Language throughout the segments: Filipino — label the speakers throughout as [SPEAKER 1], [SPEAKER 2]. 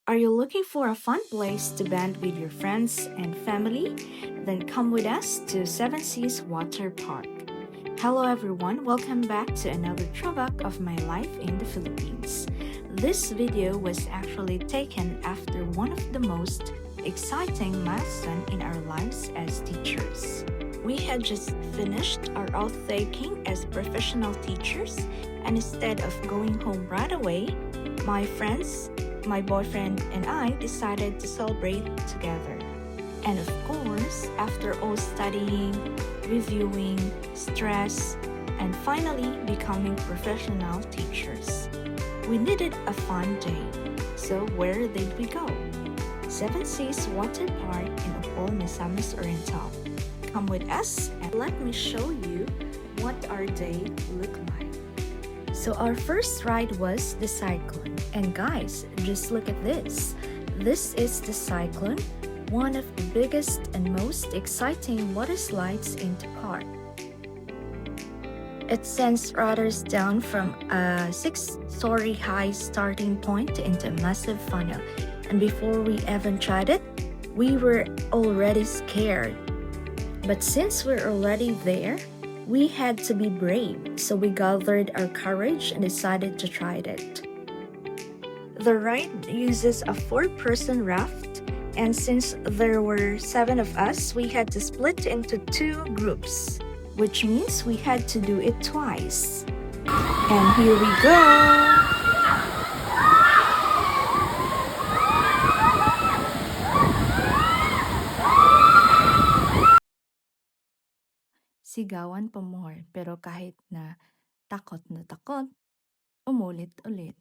[SPEAKER 1] Are you looking for a fun place to band with your friends and family? Then come with us to Seven Seas Water Park. Hello everyone, welcome back to another throwback of my life in the Philippines. This video was actually taken after one of the most exciting milestones in our lives as teachers. We had just finished our oath taking as professional teachers, and instead of going home right away, my friends, my boyfriend, and I decided to celebrate together. And of course, after all studying, reviewing, stress, and finally becoming professional teachers, we needed a fun day. So where did we go? Seven Seas Water Park in Opol, Misamis Oriental. Come with us and let me show you what our day looked like. So our first ride was the Cyclone. And guys, just look at this. This is the Cyclone, one of the biggest and most exciting water slides in the park. It sends riders down from a 6-story high starting point into a massive funnel. And before we even tried it, we were already scared. But since we're already there, we had to be brave, so we gathered our courage and decided to try it. The ride uses a 4-person raft, and since there were 7 of us, we had to split into 2 groups, which means we had to do it twice. And here we go! Sigawan pa more, pero kahit na takot, umulit ulit.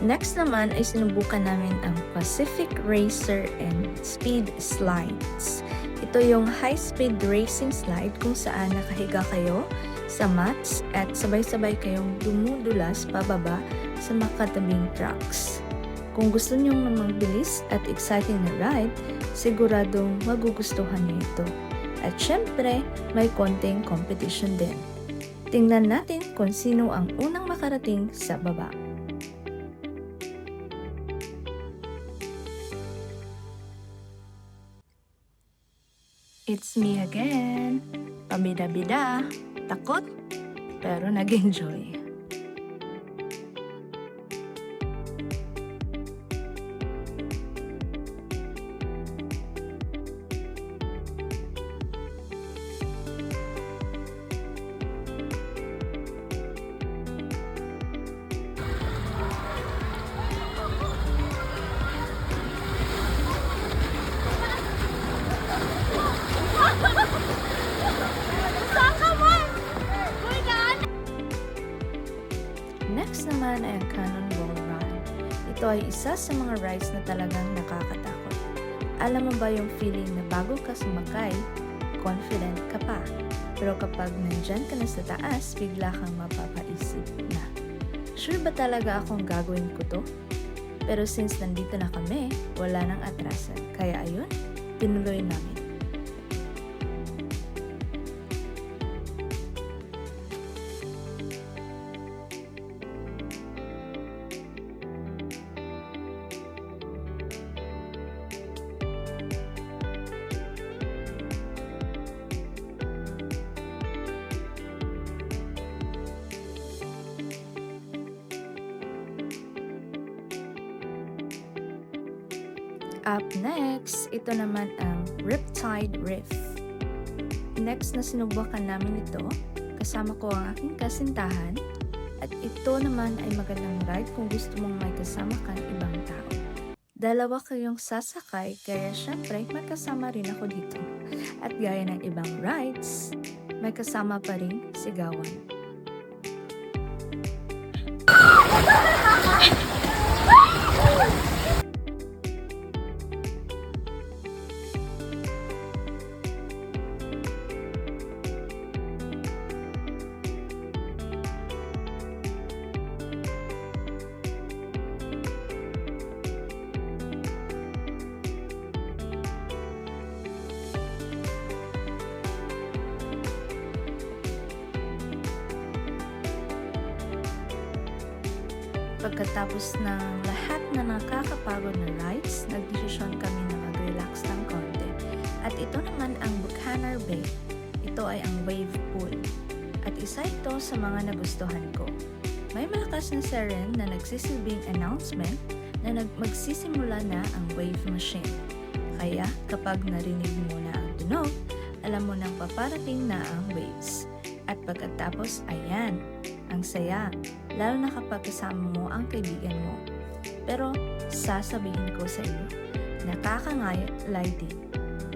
[SPEAKER 1] Next naman ay sinubukan namin ang Pacific Racer and Speed Slides. Ito yung high-speed racing slide kung saan nakahiga kayo sa mats at sabay-sabay kayong dumudulas pababa sa makatabing tracks. Kung gusto nyo namang bilis at exciting na ride, siguradong magugustuhan nyo ito. At syempre, may konting competition din. Tingnan natin kung sino ang unang makarating sa baba. It's me again. Pabida-bida, takot, pero nag-enjoy. Next naman ay ang Cannonball Run. Ito ay isa sa mga rides na talagang nakakatakot. Alam mo ba yung feeling na bago ka sumakay, confident ka pa. Pero kapag nandyan ka na sa taas, bigla kang mapapaisip na, sure ba talaga akong gagawin ko to? Pero since nandito na kami, wala nang atrasan. Kaya ayun, tinuloy namin. Up next, ito naman ang Riptide Reef. Next na sinubukan namin ito, kasama ko ang aking kasintahan, at ito naman ay magandang ride kung gusto mong may kasama kang ibang tao. Dalawa kayong sasakay, kaya syempre may kasama rin ako dito. At gaya ng ibang rides, may kasama pa rin sigawan. pagkatapos ng lahat na nakakapagod na rides, nagdesisyon kami na mag-relax ng konti. At ito naman ang Buchanan Bay. Ito ay ang wave pool. At isa ito sa mga nagustuhan ko. May malakas na siren na nagsisilbing announcement na magsisimula na ang wave machine. Kaya kapag narinig mo na ang tunog, alam mo nang paparating na ang waves. At pagkatapos, ayan, ang saya, lalo na kapag kasama mo ang kaibigan mo. Pero sasabihin ko sa iyo, nakakangalay din.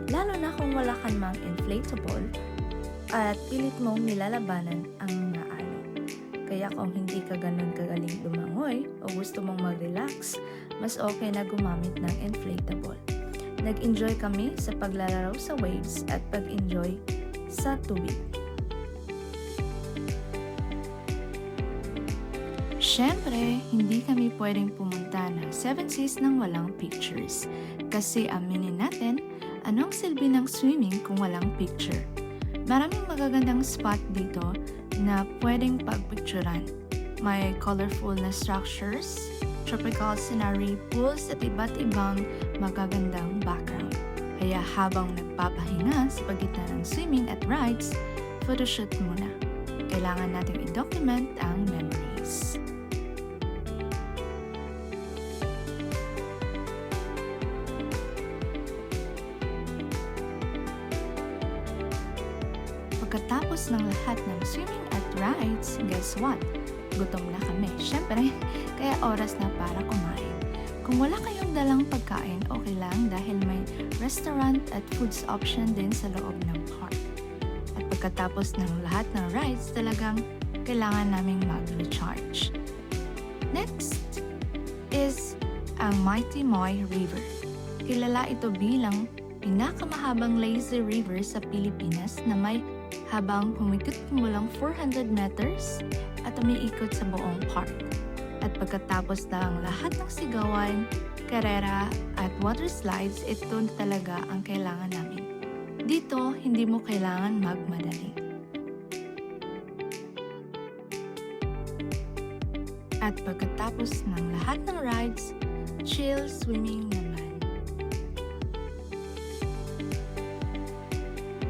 [SPEAKER 1] Lalo na kung wala kang mang inflatable at pilit mong nilalabanan ang mga alon. Kaya kung hindi ka ganun kagaling lumangoy o gusto mong mag-relax, mas okay na gumamit ng inflatable. Nag-enjoy kami sa paglalaro sa waves at pag-enjoy sa tubig. Siyempre, hindi kami pwedeng pumunta ng Seven Seas nang walang pictures. Kasi aminin natin, anong silbi ng swimming kung walang picture? Maraming magagandang spot dito na pwedeng pagpicturan. May colorful na structures, tropical scenery, pools at iba't ibang magagandang background. Kaya habang nagpapahinga sa pagitan ng swimming at rides, photoshoot muna. Kailangan natin i-document ang memories. Pagkatapos ng lahat ng swimming at rides, guess what? Gutom na kami, syempre, kaya oras na para kumain. Kung wala kayong dalang pagkain, okay lang dahil may restaurant at foods option din sa loob ng park. At pagkatapos ng lahat ng rides, talagang kailangan naming mag-recharge. Next is ang Mighty Moy River. Kilala ito bilang pinakamahabang lazy river sa Pilipinas na may habang humigit kumulang 400 meters at umiikot sa buong park. At pagkatapos ng lahat ng sigawan, karera at water slides, ito talaga ang kailangan namin. Dito, hindi mo kailangan magmadali. At pagkatapos ng lahat ng rides, chill swimming naman.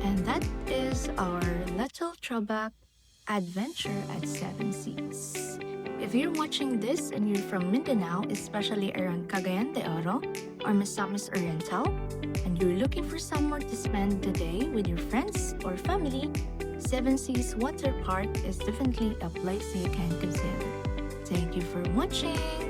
[SPEAKER 1] And that is our little throwback adventure at Seven Seas. If you're watching this and you're from Mindanao, especially around Cagayan de Oro or Misamis Oriental, and you're looking for somewhere to spend the day with your friends or family, Seven Seas Water Park is definitely a place you can consider. Thank you for watching!